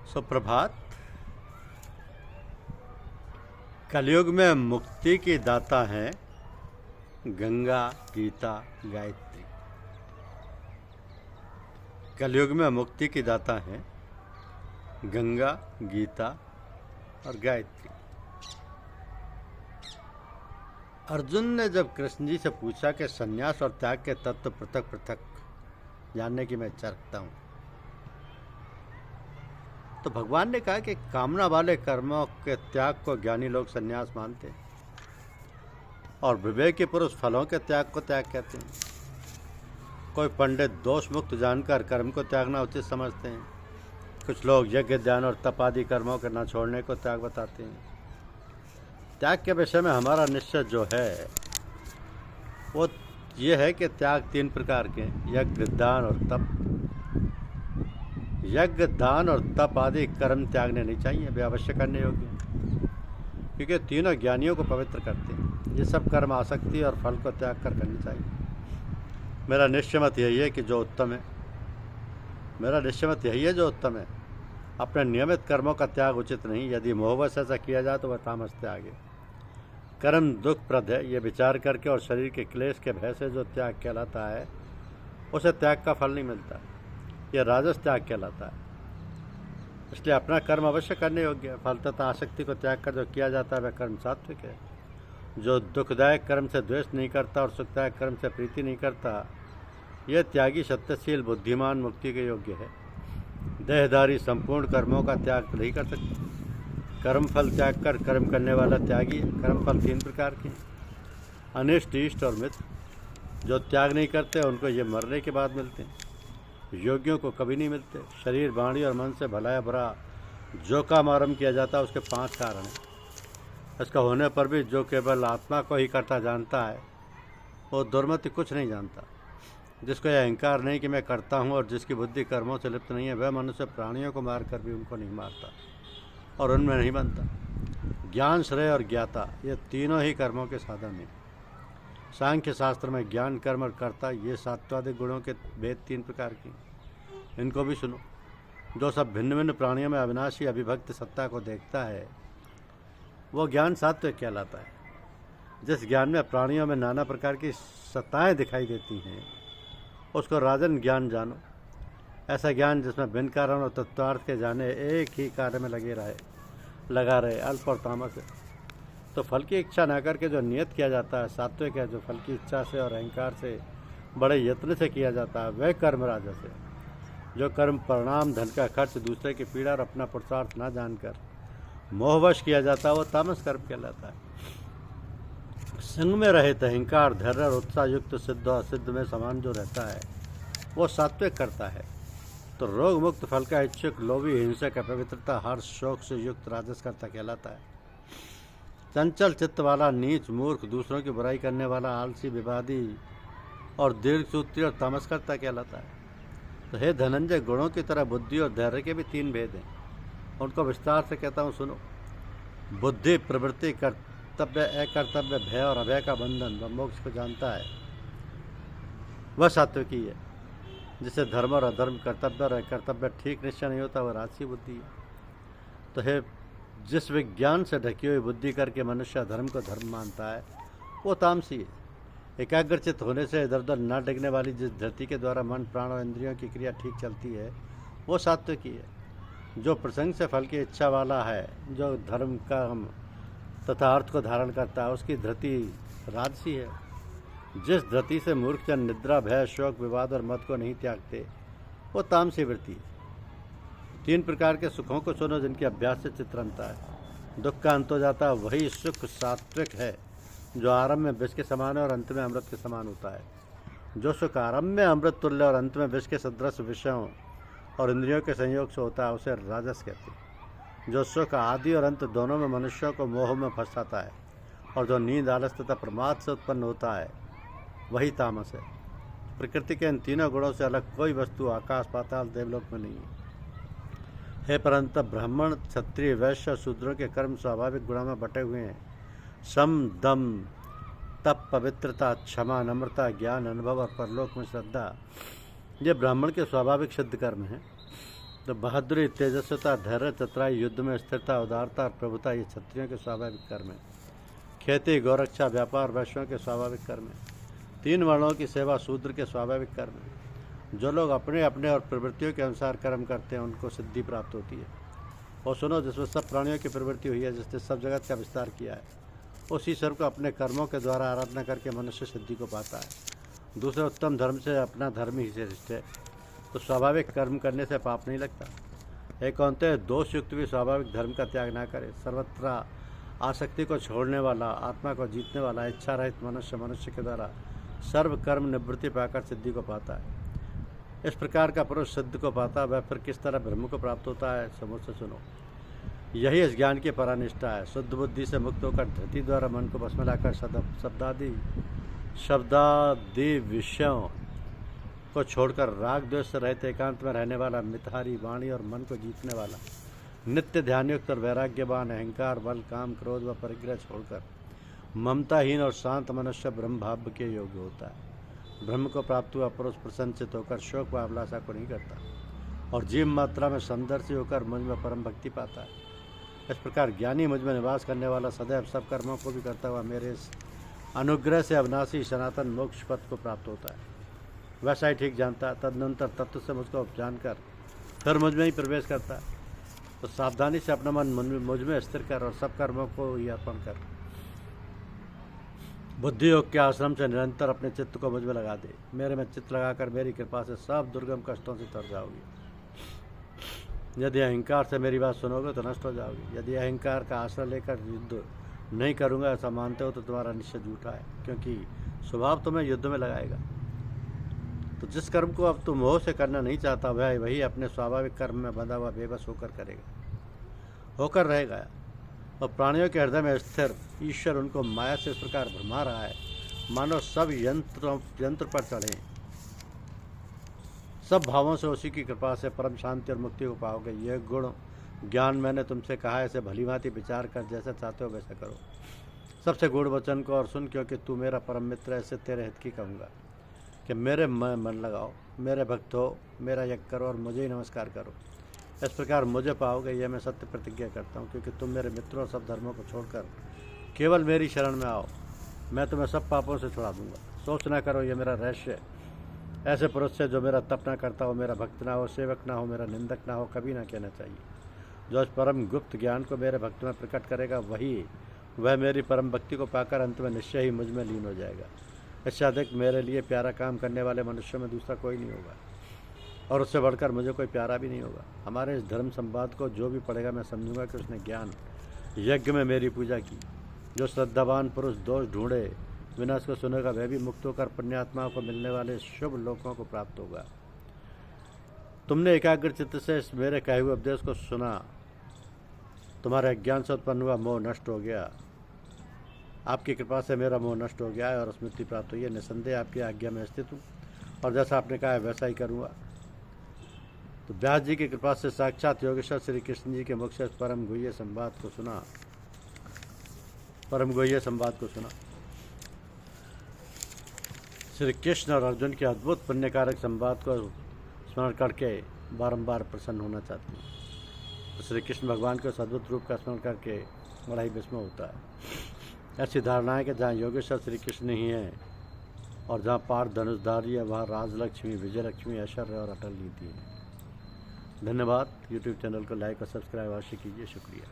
सुप्रभात। कलयुग में मुक्ति की दाता है गंगा, गीता, गायत्री। कलयुग में मुक्ति की दाता है गंगा, गीता और गायत्री। अर्जुन ने जब कृष्ण जी से पूछा कि संन्यास और त्याग के तत्व पृथक पृथक जानने की मैं इच्छा रखता हूँ, तो भगवान ने कहा कि कामना वाले कर्मों के त्याग को ज्ञानी लोग संन्यास मानते हैं और विवेकी पुरुष फलों के त्याग को त्याग कहते हैं। कोई पंडित दोष मुक्त जानकर कर्म को त्यागना उचित समझते हैं। कुछ लोग यज्ञ, ध्यान और तप आदि कर्मों के न छोड़ने को त्याग बताते हैं। त्याग के विषय में हमारा निश्चय जो है वो ये है कि त्याग 3 प्रकार के, यज्ञ, दान और तप। यज्ञ, दान और तप आदि कर्म त्यागने नहीं चाहिए, वे अवश्य करने योग्य हैं, क्योंकि तीनों ज्ञानियों को पवित्र करते हैं। ये सब कर्म आसक्ति और फल को त्याग कर करने चाहिए। मेरा निश्चय मत यही है जो उत्तम है। अपने नियमित कर्मों का त्याग उचित नहीं। यदि मोहवश ऐसा किया जाए तो वह तामस त्याग है। कर्म दुखप्रद है, ये विचार करके और शरीर के क्लेश के भय से जो त्याग कहलाता है उसे त्याग का फल नहीं मिलता। यह राजस त्याग कहलाता है। इसलिए अपना कर्म अवश्य करने योग्य है। फल तथा आसक्ति को त्याग कर जो किया जाता है वह कर्म सात्विक है। जो दुखदायक कर्म से द्वेष नहीं करता और सुखदायक कर्म से प्रीति नहीं करता, यह त्यागी सत्यशील बुद्धिमान मुक्ति के योग्य है। देहधारी संपूर्ण कर्मों का त्याग नहीं कर सकते। कर्म फल त्याग कर कर्म करने वाला त्यागी है। कर्म फल 3 प्रकार के, अनिष्ट, इष्ट और मित्र। जो त्याग नहीं करते उनको ये मरने के बाद मिलते हैं, योगियों को कभी नहीं मिलते। शरीर, वाणी और मन से भला या बुरा जो काम आरम्भ किया जाता है उसके 5 कारण हैं। इसका होने पर भी जो केवल आत्मा को ही करता जानता है वो दुर्मति कुछ नहीं जानता। जिसको यह अहंकार नहीं कि मैं करता हूँ और जिसकी बुद्धि कर्मों से लिप्त नहीं है, वह मनुष्य प्राणियों को मार कर भी उनको नहीं मारता और उनमें नहीं बनता। ज्ञान, श्रेय और ज्ञाता ये तीनों ही कर्मों के साधन हैं। सांख्य शास्त्र में ज्ञान, कर्म और कर्ता ये सात्वादिक गुणों के भेद 3 प्रकार के। इनको भी सुनो। जो सब भिन्न भिन्न प्राणियों में अविनाशी अभिभक्त सत्ता को देखता है वो ज्ञान सात्विक कहलाता है। जिस ज्ञान में प्राणियों में नाना प्रकार की सत्ताएं दिखाई देती हैं उसको राजन ज्ञान जानो। ऐसा ज्ञान जिसमें बिन कारण और तत्वार्थ के जाने एक ही कार्य में लगा रहे अल्प और तामस है। तो फल की इच्छा न करके जो नियत किया जाता है सात्विक है। जो फल की इच्छा से और अहंकार से बड़े यत्न से किया जाता है वह कर्म राजस है। जो कर्म परिणाम, धन का खर्च, दूसरे की पीड़ा और अपना पुरुषार्थ न जानकर मोहवश किया जाता है वो तामस कर्म कहलाता है। संग में रहित अहंकार, धैर्य और उत्साह युक्त सिद्ध और असिद्ध में समान जो रहता है वो सात्विक करता है। तो रोग मुक्त, फल का इच्छुक, लोभी, हिंसक, अपवित्रता, हर्ष, शोक से युक्त राजस कर्ता कहलाता है। चंचल चित्त वाला, नीच, मूर्ख, दूसरों की बुराई करने वाला, आलसी, विवादी और दीर्घसूत्री और तामसकर्ता कहलाता है। तो हे धनंजय, गुणों की तरह बुद्धि और धैर्य के भी 3 भेद हैं। उनको विस्तार से कहता हूँ, सुनो। बुद्धि, प्रवृत्ति, कर्तव्य, अकर्तव्य, भय और अभय का बंधन व मोक्ष को जानता है वह सात्विकी है। जिसे धर्म और अधर्म, कर्तव्य और अकर्तव्य ठीक निश्चय नहीं होता वह राजसी बुद्धि है। तो हे जिस विज्ञान से ढकी हुई बुद्धि करके मनुष्य धर्म को धर्म मानता है वो तामसी है। एकाग्रचित होने से इधर उधर न डिगने वाली जिस धरती के द्वारा मन, प्राण और इंद्रियों की क्रिया ठीक चलती है वो सात्विकी है। जो प्रसंग से फल की इच्छा वाला है, जो धर्म का तथा अर्थ को धारण करता है उसकी धृति राजसी है। जिस धृति से मूर्खजन निद्रा, भय, शोक, विवाद और मद को नहीं त्यागते वो तामसी वृत्ति है। 3 प्रकार के सुखों को सुनो जिनके अभ्यास से चित्त रमता है। दुख का अंत हो जाता है वही सुख सात्विक है जो आरंभ में विष के समान है और अंत में अमृत के समान होता है। जो सुख आरंभ में अमृत तुल्य और अंत में विष के सदृश विषयों और इंद्रियों के संयोग से होता है उसे राजस कहते हैं। जो सुख आदि और अंत दोनों में मनुष्यों को मोह में फंसाता है और जो नींद, आलस तथा प्रमाद से उत्पन्न होता है वही तामस है। प्रकृति के इन तीनों गुणों से अलग कोई वस्तु आकाश, पाताल, देवलोक में नहीं है। हे परंतु ब्राह्मण, क्षत्रिय, वैश्य और शूद्रों के कर्म स्वाभाविक गुणों में बटे हुए हैं। सम, दम, तप, पवित्रता, क्षमा, नम्रता, ज्ञान, अनुभव और परलोक में श्रद्धा ये ब्राह्मण के स्वाभाविक सिद्ध कर्म हैं। तो बहादुरी, तेजस्विता, धैर्य, चतुराई, युद्ध में स्थिरता, उदारता और प्रभुता ये क्षत्रियों के स्वाभाविक कर्म है। खेती, गौरक्षा, व्यापार वैश्यों के स्वाभाविक कर्म है। 3 वर्णों की सेवा शूद्र के स्वाभाविक कर्म है। जो लोग अपने अपने और प्रवृत्तियों के अनुसार कर्म करते हैं उनको सिद्धि प्राप्त होती है। और सुनो, जिसमें सब प्राणियों की प्रवृत्ति हुई है, जिसने सब जगत का विस्तार किया है, उस ईश्वर को अपने कर्मों के द्वारा आराधना करके मनुष्य सिद्धि को पाता है। दूसरे उत्तम धर्म से अपना धर्म ही श्रेष्ठ है। तो स्वाभाविक कर्म करने से पाप नहीं लगता। एक कौनते दोष युक्त भी स्वाभाविक धर्म का त्याग ना करे। सर्वत्र आसक्ति को छोड़ने वाला, आत्मा को जीतने वाला, इच्छा रहित मनुष्य के द्वारा सर्व कर्म निवृत्ति पाकर सिद्धि को पाता है। इस प्रकार का पुरुष सिद्ध को पाता, वह फिर किस तरह ब्रह्म को प्राप्त होता है, मुझसे सुनो। यही इस ज्ञान की परानिष्ठा है। शुद्ध बुद्धि से मुक्त होकर धृति द्वारा मन को बस में लाकर शब्दादि विषयों को छोड़कर राग द्वेष से रहित एकांत में रहने वाला, मितहारी वाणी और मन को जीतने वाला, नित्य ध्यानयुक्त और वैराग्यवान, अहंकार, बल, काम, क्रोध व परिग्रह छोड़कर ममताहीन और शांत मनुष्य ब्रह्म भाव के योग्य होता है। ब्रह्म को प्राप्त हुआ पुरुष प्रसन्नचित होकर शोक व अभिलाषा को नहीं करता और जीव मात्रा में समदर्शी होकर मुझ में परम भक्ति पाता है। इस प्रकार ज्ञानी मुझ में निवास करने वाला सदैव सब कर्मों को भी करता हुआ मेरे इस अनुग्रह से अविनाशी सनातन मोक्ष पद को प्राप्त होता है। वैसा ही ठीक जानता है। तदनंतर तत्व से मुझको जानकर फिर मुझ में ही प्रवेश करता है। तो सावधानी से अपना मन मुझ में स्थिर कर और सब कर्मों को ही अर्पण कर। बुद्धि योग के आश्रम से निरंतर अपने चित्त को मुझ में लगा दे। मेरे में चित्त लगाकर मेरी कृपा से सब दुर्गम कष्टों से तर जाओगी। यदि अहंकार से मेरी बात सुनोगे तो नष्ट हो जाओगी। यदि अहंकार का आश्रय लेकर युद्ध नहीं करूंगा ऐसा मानते हो तो तुम्हारा निश्चय झूठा है, क्योंकि स्वभाव तुम्हें युद्ध में लगाएगा। तो जिस कर्म को अब तुम मोह से करना नहीं चाहता वह वही अपने स्वाभाविक कर्म में बंधा हुआ बेबस होकर रहेगा। और प्राणियों के हृदय में स्थिर ईश्वर उनको माया से इस प्रकार भरमा रहा है मानो सब यंत्र पर चढ़े। सब भावों से उसी की कृपा से परम शांति और मुक्ति को पाओगे। यह गुण ज्ञान मैंने तुमसे कहा है, इसे भली भांति विचार कर जैसा चाहते हो वैसा करो। सबसे गूढ़ वचन को और सुन, क्योंकि तू मेरा परम मित्र है। इससे तेरे हित की कहूँगा कि मेरे मन लगाओ, मेरे भक्त हो, मेरा यज्ञ करो और मुझे ही नमस्कार करो। इस प्रकार मुझे पाओगे, यह मैं सत्य प्रतिज्ञा करता हूँ। क्योंकि तुम मेरे मित्रों और सब धर्मों को छोड़कर केवल मेरी शरण में आओ, मैं तुम्हें सब पापों से छुड़ा दूंगा। सोच ना करो, यह मेरा रहस्य है। ऐसे पुरुष से जो मेरा तप ना करता हो, मेरा भक्त ना हो, सेवक ना हो, मेरा निंदक ना हो, कभी ना कहना चाहिए। जो इस परम गुप्त ज्ञान को मेरे भक्त में प्रकट करेगा वह मेरी परम भक्ति को पाकर अंत में निश्चय ही मुझ में लीन हो जाएगा। इससे अधिक मेरे लिए प्यारा काम करने वाले मनुष्यों में दूसरा कोई नहीं होगा और उससे बढ़कर मुझे कोई प्यारा भी नहीं होगा। हमारे इस धर्म संवाद को जो भी पढ़ेगा मैं समझूंगा कि उसने ज्ञान यज्ञ में मेरी पूजा की। जो श्रद्धावान पुरुष दोष ढूंढे विनाश को सुनेगा वह भी मुक्त होकर पुण्यात्माओं को मिलने वाले शुभ लोकों को प्राप्त होगा। तुमने एकाग्र चित्त से मेरे कहे हुए उपदेश को सुना, तुम्हारे अज्ञान से उत्पन्न हुआ मोह नष्ट हो गया। आपकी कृपा से मेरा मोह नष्ट हो गया है और स्मृति प्राप्त हुई है। निसंदेह आपकी आज्ञा में स्थित हूँ और जैसा आपने कहा है वैसा ही करूँगा। तो व्यास जी की कृपा से साक्षात योगेश्वर श्री कृष्ण जी के मुख से परम गुह्य संवाद को सुना। श्री कृष्ण और अर्जुन के अद्भुत पुण्यकारक संवाद को स्मरण करके बारंबार प्रसन्न होना चाहती हूँ। तो श्री कृष्ण भगवान के उस अद्भुत रूप का स्मरण करके बड़ा ही विस्मय होता है। ऐसी धारणा है कि जहाँ योगेश्वर श्री कृष्ण ही हैं और जहाँ पार धनुषधारी है वहाँ राजलक्ष्मी, विजयलक्ष्मी, ऐश्वर्य और अटल नीति है। धन्यवाद। यूट्यूब चैनल को लाइक और सब्सक्राइब अवश्य कीजिए। शुक्रिया।